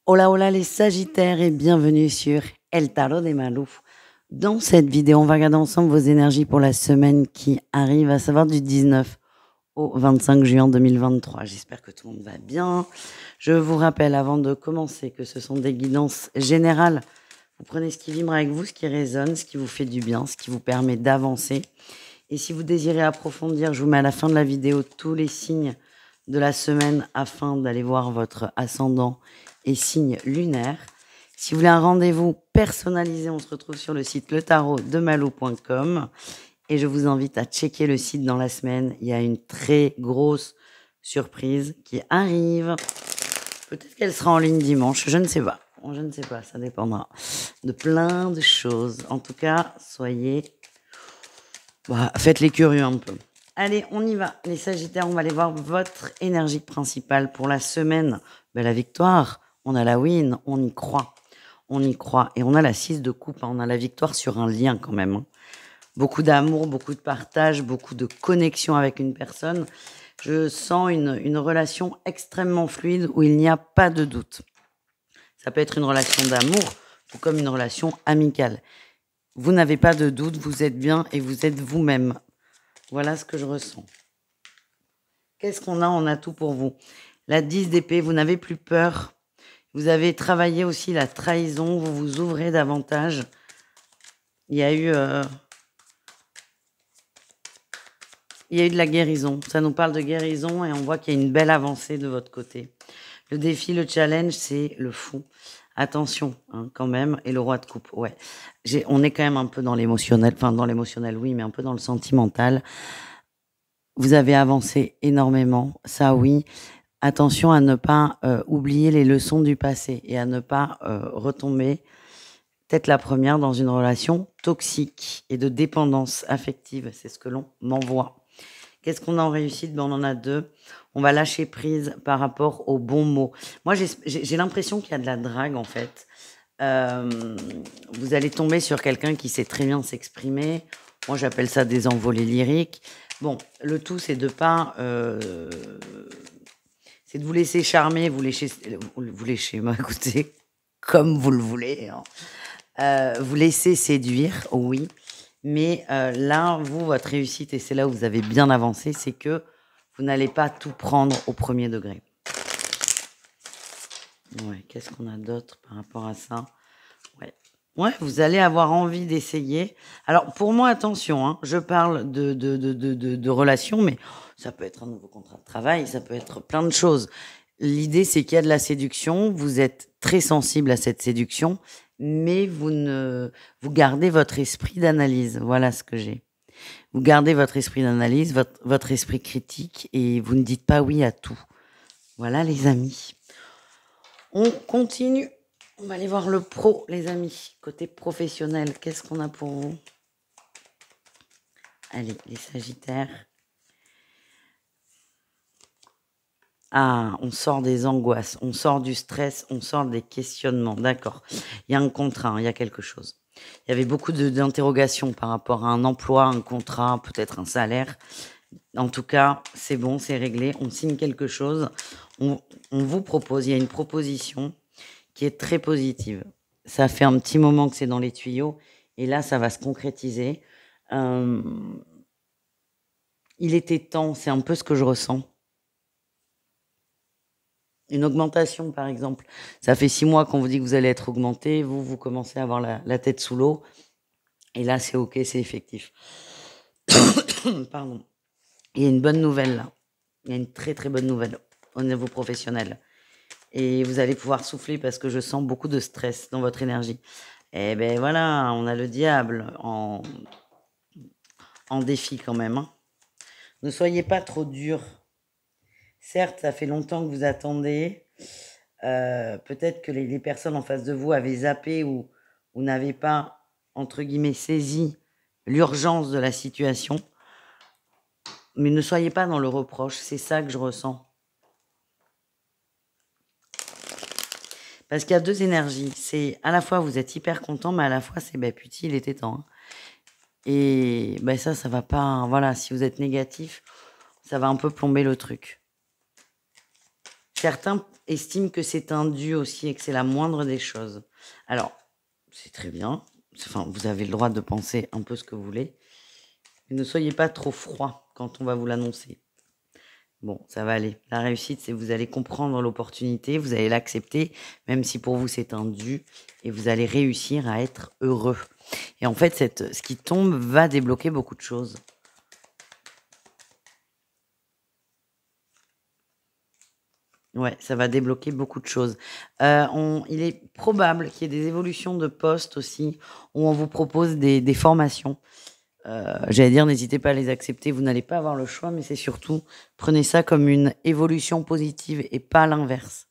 Hola hola les Sagittaires et bienvenue sur El Tarot des Malou. Dans cette vidéo, on va regarder ensemble vos énergies pour la semaine qui arrive, à savoir du 19 au 25 juin 2023. J'espère que tout le monde va bien. Je vous rappelle avant de commencer que ce sont des guidances générales. Vous prenez ce qui vibre avec vous, ce qui résonne, ce qui vous fait du bien, ce qui vous permet d'avancer. Et si vous désirez approfondir, je vous mets à la fin de la vidéo tous les signes de la semaine afin d'aller voir votre ascendant et signe lunaire. Si vous voulez un rendez-vous personnalisé, on se retrouve sur le site letarotdemalou.com et je vous invite à checker le site dans la semaine. Il y a une très grosse surprise qui arrive. Peut-être qu'elle sera en ligne dimanche, je ne sais pas. Je ne sais pas, ça dépendra de plein de choses. En tout cas, faites les curieux un peu. Allez, on y va. Les Sagittaires, on va aller voir votre énergie principale pour la semaine. La victoire, on a la win, on y croit. On y croit. Et on a la 6 de coupe, on a la victoire sur un lien quand même. Beaucoup d'amour, beaucoup de partage, beaucoup de connexion avec une personne. Je sens une relation extrêmement fluide où il n'y a pas de doute. Ça peut être une relation d'amour ou comme une relation amicale. Vous n'avez pas de doute, vous êtes bien et vous êtes vous-même. Voilà ce que je ressens. Qu'est-ce qu'on a? On a tout pour vous. La 10 d'épée, vous n'avez plus peur. Vous avez travaillé aussi la trahison, vous vous ouvrez davantage. Il y a eu de la guérison. Ça nous parle de guérison et on voit qu'il y a une belle avancée de votre côté. Le défi, le challenge, c'est le fou. Attention, quand même. Et le roi de coupe, ouais. On est quand même un peu dans l'émotionnel. Enfin, dans l'émotionnel, oui, mais un peu dans le sentimental. Vous avez avancé énormément, ça oui. Attention à ne pas oublier les leçons du passé et à ne pas retomber, peut-être la première, dans une relation toxique et de dépendance affective. C'est ce que l'on m'envoie. Qu'est-ce qu'on a en réussite? On en a 2. On va lâcher prise par rapport aux bons mots. Moi, j'ai l'impression qu'il y a de la drague, en fait. Vous allez tomber sur quelqu'un qui sait très bien s'exprimer. Moi, j'appelle ça des envolées lyriques. Bon, le tout, c'est de pas... c'est de vous laisser charmer, vous lécher, écoutez, comme vous le voulez. Vous laisser séduire, oui. Mais là, vous, votre réussite, et c'est là où vous avez bien avancé, c'est que vous n'allez pas tout prendre au premier degré. Ouais, qu'est-ce qu'on a d'autre par rapport à ça? Ouais, vous allez avoir envie d'essayer. Alors, pour moi, attention, je parle de relations, mais ça peut être un nouveau contrat de travail, ça peut être plein de choses. L'idée, c'est qu'il y a de la séduction, vous êtes très sensible à cette séduction, mais vous gardez votre esprit d'analyse. Voilà ce que j'ai. Vous gardez votre esprit d'analyse, votre esprit critique, et vous ne dites pas oui à tout. Voilà, les amis. On continue. On va aller voir le pro, les amis. Côté professionnel, qu'est-ce qu'on a pour vous? Allez, les Sagittaires. Ah, on sort des angoisses, on sort du stress, on sort des questionnements. D'accord. Il y a un contrat, il y a quelque chose. Il y avait beaucoup d'interrogations par rapport à un emploi, un contrat, peut-être un salaire. En tout cas, c'est bon, c'est réglé. On signe quelque chose. On vous propose, il y a une proposition qui est très positive. Ça fait un petit moment que c'est dans les tuyaux et là, ça va se concrétiser. Il était temps, c'est un peu ce que je ressens. Une augmentation, par exemple. Ça fait 6 mois qu'on vous dit que vous allez être augmenté. Vous commencez à avoir la tête sous l'eau. Et là, c'est OK, c'est effectif. Pardon. Il y a une bonne nouvelle, là. Il y a une très, très bonne nouvelle au niveau professionnel. Et vous allez pouvoir souffler parce que je sens beaucoup de stress dans votre énergie. Eh ben voilà, on a le diable en défi quand même. Ne soyez pas trop dur. Certes, ça fait longtemps que vous attendez. Peut-être que les personnes en face de vous avaient zappé ou n'avaient pas, entre guillemets, saisi l'urgence de la situation. Mais ne soyez pas dans le reproche, c'est ça que je ressens. Parce qu'il y a 2 énergies. C'est à la fois vous êtes hyper content, mais à la fois c'est putain, il était temps. Et ça va pas. Voilà, si vous êtes négatif, ça va un peu plomber le truc. Certains estiment que c'est un dû aussi et que c'est la moindre des choses. Alors, c'est très bien. Enfin, vous avez le droit de penser un peu ce que vous voulez. Mais ne soyez pas trop froid quand on va vous l'annoncer. Bon, ça va aller. La réussite, c'est vous allez comprendre l'opportunité, vous allez l'accepter, même si pour vous c'est un dû, et vous allez réussir à être heureux. Et en fait, ce qui tombe va débloquer beaucoup de choses. Ouais, ça va débloquer beaucoup de choses. Il est probable qu'il y ait des évolutions de poste aussi, où on vous propose des formations. J'allais dire, n'hésitez pas à les accepter, vous n'allez pas avoir le choix, mais c'est surtout, prenez ça comme une évolution positive et pas l'inverse.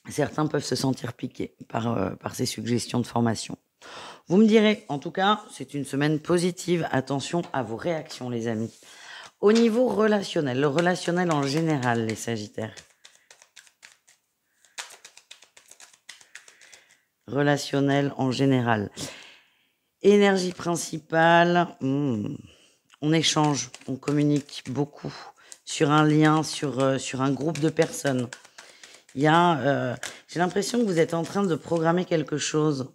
Certains peuvent se sentir piqués par ces suggestions de formation. Vous me direz, en tout cas, c'est une semaine positive. Attention à vos réactions, les amis. Au niveau relationnel, le relationnel en général, les Sagittaires. Relationnel en général. Énergie principale, on échange, on communique beaucoup sur un lien, sur un groupe de personnes. J'ai l'impression que vous êtes en train de programmer quelque chose.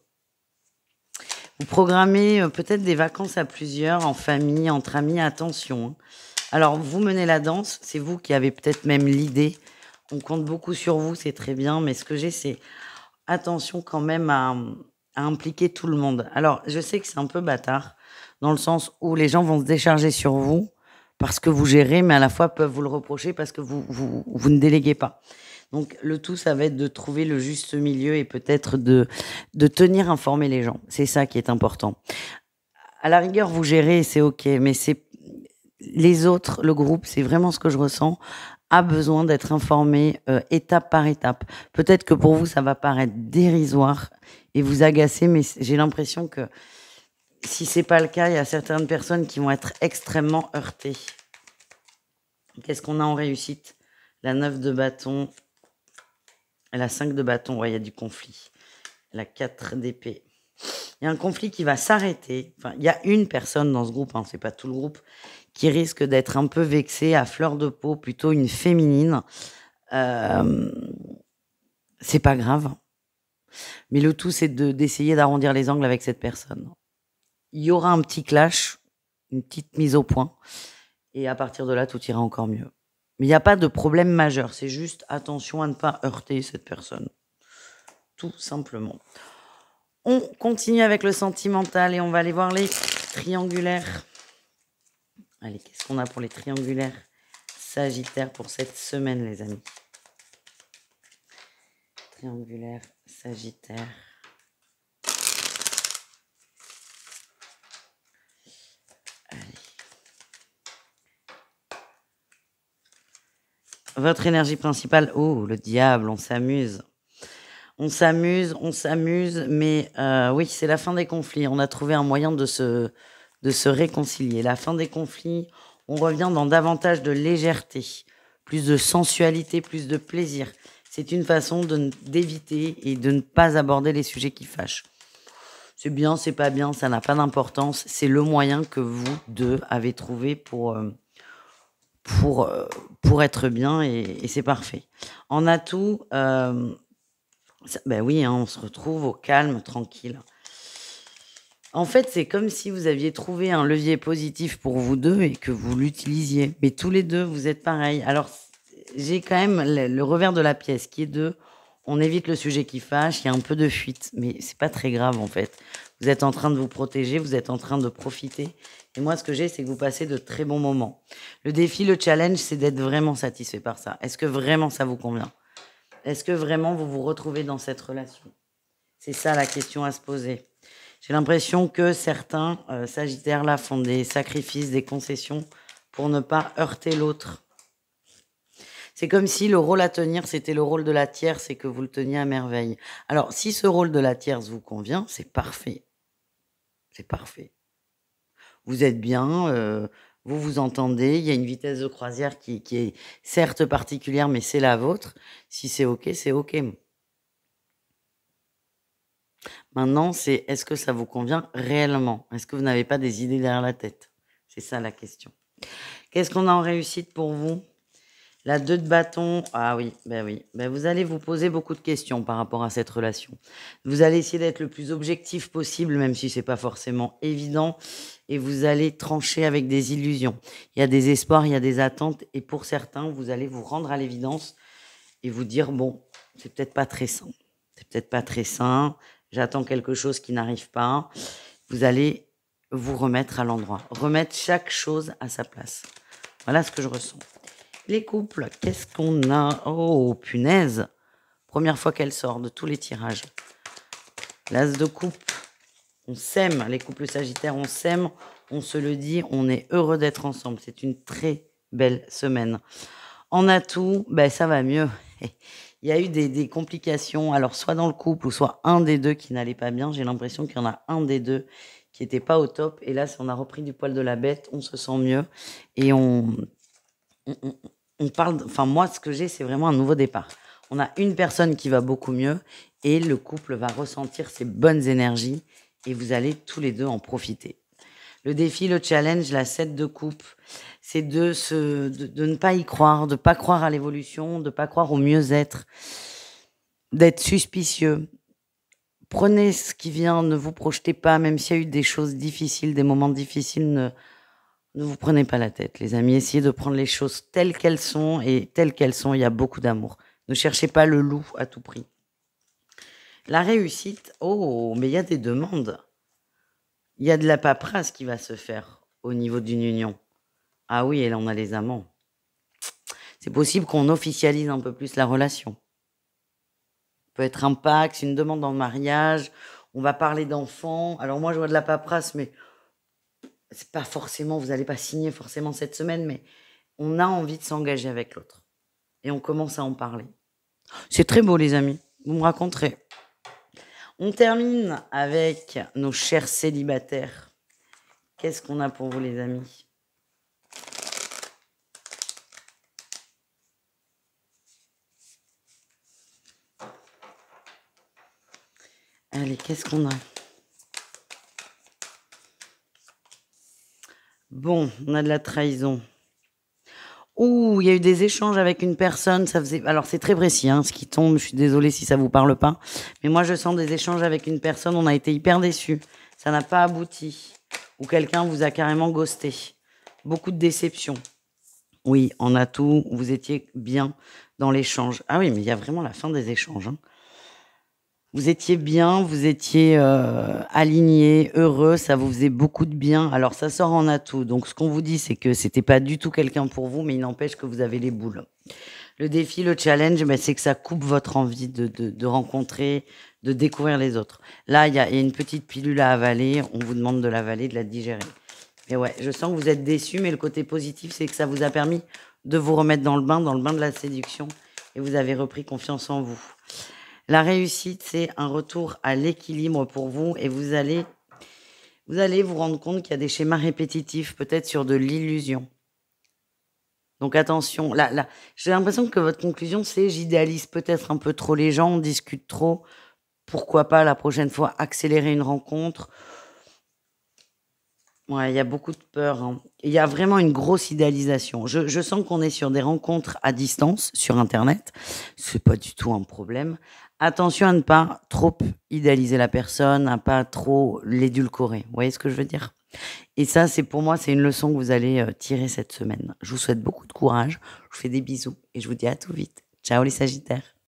Vous programmez peut-être des vacances à plusieurs, en famille, entre amis, attention, hein. Alors, vous menez la danse, c'est vous qui avez peut-être même l'idée. On compte beaucoup sur vous, c'est très bien, mais ce que j'ai, c'est attention quand même à impliquer tout le monde. Alors, je sais que c'est un peu bâtard, dans le sens où les gens vont se décharger sur vous parce que vous gérez, mais à la fois peuvent vous le reprocher parce que vous ne déléguez pas. Donc, le tout, ça va être de trouver le juste milieu et peut-être de tenir informer les gens. C'est ça qui est important. À la rigueur, vous gérez, c'est OK, mais c'est les autres, le groupe, c'est vraiment ce que je ressens, a besoin d'être informé étape par étape. Peut-être que pour vous, ça va paraître dérisoire et vous agacer, mais j'ai l'impression que si c'est pas le cas, il y a certaines personnes qui vont être extrêmement heurtées. Qu'est-ce qu'on a en réussite? La 9 de bâton, la 5 de bâton, ouais, il y a du conflit. La 4 d'épée. Il y a un conflit qui va s'arrêter. Enfin, il y a une personne dans ce groupe, hein, c'est pas tout le groupe, qui risque d'être un peu vexée, à fleur de peau, plutôt une féminine. C'est pas grave. Mais le tout, c'est d'essayer d'arrondir les angles avec cette personne. Il y aura un petit clash, une petite mise au point. Et à partir de là, tout ira encore mieux. Mais il n'y a pas de problème majeur. C'est juste attention à ne pas heurter cette personne. Tout simplement. On continue avec le sentimental et on va aller voir les triangulaires. Allez, qu'est-ce qu'on a pour les triangulaires Sagittaire pour cette semaine, les amis? Triangulaire, Sagittaire. Allez. Votre énergie principale, oh, le diable, on s'amuse. On s'amuse, mais oui, c'est la fin des conflits. On a trouvé un moyen de se réconcilier. La fin des conflits, on revient dans davantage de légèreté, plus de sensualité, plus de plaisir. C'est une façon d'éviter et de ne pas aborder les sujets qui fâchent. C'est bien, c'est pas bien, ça n'a pas d'importance. C'est le moyen que vous deux avez trouvé pour être bien et c'est parfait. En atout, ben oui, hein, on se retrouve au calme, tranquille. En fait, c'est comme si vous aviez trouvé un levier positif pour vous deux et que vous l'utilisiez. Mais tous les deux, vous êtes pareils. Alors, j'ai quand même le revers de la pièce qui est on évite le sujet qui fâche, il y a un peu de fuite, mais c'est pas très grave en fait. Vous êtes en train de vous protéger, vous êtes en train de profiter. Et moi, ce que j'ai, c'est que vous passez de très bons moments. Le défi, le challenge, c'est d'être vraiment satisfait par ça. Est-ce que vraiment ça vous convient? Est-ce que vraiment vous vous retrouvez dans cette relation? C'est ça la question à se poser. J'ai l'impression que certains Sagittaires là font des sacrifices, des concessions pour ne pas heurter l'autre. C'est comme si le rôle à tenir, c'était le rôle de la tierce et que vous le teniez à merveille. Alors, si ce rôle de la tierce vous convient, c'est parfait. C'est parfait. Vous êtes bien, vous vous entendez, il y a une vitesse de croisière qui est certes particulière, mais c'est la vôtre. Si c'est OK, c'est OK. Maintenant, c'est est-ce que ça vous convient réellement? Est-ce que vous n'avez pas des idées derrière la tête? C'est ça la question. Qu'est-ce qu'on a en réussite pour vous? La 2 de bâton, ah oui, ben oui. Ben vous allez vous poser beaucoup de questions par rapport à cette relation. Vous allez essayer d'être le plus objectif possible, même si c'est pas forcément évident, et vous allez trancher avec des illusions. Il y a des espoirs, il y a des attentes, et pour certains, vous allez vous rendre à l'évidence et vous dire, bon, c'est peut-être pas très sain. C'est peut-être pas très sain, j'attends quelque chose qui n'arrive pas. Vous allez vous remettre à l'endroit, remettre chaque chose à sa place. Voilà ce que je ressens. Les couples, qu'est-ce qu'on a? Oh, punaise! Première fois qu'elle sort de tous les tirages. L'as de coupe. On s'aime, les couples sagittaires, on s'aime, on se le dit, on est heureux d'être ensemble. C'est une très belle semaine. En atout, ben, ça va mieux. Il y a eu des complications, alors soit dans le couple ou soit un des deux qui n'allait pas bien. J'ai l'impression qu'il y en a un des deux qui n'était pas au top. Et là, on a repris du poil de la bête, on se sent mieux et on parle, enfin moi ce que j'ai c'est vraiment un nouveau départ. On a une personne qui va beaucoup mieux et le couple va ressentir ses bonnes énergies et vous allez tous les deux en profiter. Le défi, le challenge, la 7 de coupe, c'est de ne pas y croire, de pas croire à l'évolution, de pas croire au mieux-être, d'être suspicieux. Prenez ce qui vient, ne vous projetez pas, même s'il y a eu des choses difficiles, des moments difficiles, ne vous prenez pas la tête, les amis. Essayez de prendre les choses telles qu'elles sont et telles qu'elles sont, il y a beaucoup d'amour. Ne cherchez pas le loup à tout prix. La réussite, oh, mais il y a des demandes. Il y a de la paperasse qui va se faire au niveau d'une union. Ah oui, et là on a les amants. C'est possible qu'on officialise un peu plus la relation. Peut être un pacte, une demande en mariage, on va parler d'enfants. Alors moi je vois de la paperasse, mais c'est pas forcément, vous n'allez pas signer forcément cette semaine, mais on a envie de s'engager avec l'autre. Et on commence à en parler. C'est très beau les amis, vous me raconterez. On termine avec nos chers célibataires. Qu'est-ce qu'on a pour vous les amis? Allez, qu'est-ce qu'on a? Bon, on a de la trahison. Ouh, il y a eu des échanges avec une personne, ça faisait... Alors c'est très précis, hein, ce qui tombe, je suis désolée si ça vous parle pas. Mais moi je sens des échanges avec une personne, on a été hyper déçus. Ça n'a pas abouti. Ou quelqu'un vous a carrément ghosté. Beaucoup de déceptions. Oui, en atout, vous étiez bien dans l'échange. Ah oui, mais il y a vraiment la fin des échanges, hein. Vous étiez bien, vous étiez aligné, heureux, ça vous faisait beaucoup de bien. Alors ça sort en atout. Donc ce qu'on vous dit, c'est que c'était pas du tout quelqu'un pour vous, mais il n'empêche que vous avez les boules. Le défi, le challenge, ben, c'est que ça coupe votre envie de rencontrer, de découvrir les autres. Là, il y a une petite pilule à avaler. On vous demande de l'avaler, de la digérer. Et ouais, je sens que vous êtes déçus, mais le côté positif, c'est que ça vous a permis de vous remettre dans le bain de la séduction, et vous avez repris confiance en vous. La réussite, c'est un retour à l'équilibre pour vous et vous allez vous rendre compte qu'il y a des schémas répétitifs, peut-être sur de l'illusion. Donc attention, là, j'ai l'impression que votre conclusion, c'est j'idéalise peut-être un peu trop les gens, on discute trop. Pourquoi pas la prochaine fois accélérer une rencontre? Ouais, il y a beaucoup de peur, hein. Il y a vraiment une grosse idéalisation. Je sens qu'on est sur des rencontres à distance, sur Internet. C'est pas du tout un problème. Attention à ne pas trop idéaliser la personne, à pas trop l'édulcorer. Vous voyez ce que je veux dire? Et ça, c'est pour moi, c'est une leçon que vous allez tirer cette semaine. Je vous souhaite beaucoup de courage. Je vous fais des bisous et je vous dis à tout vite. Ciao les Sagittaires.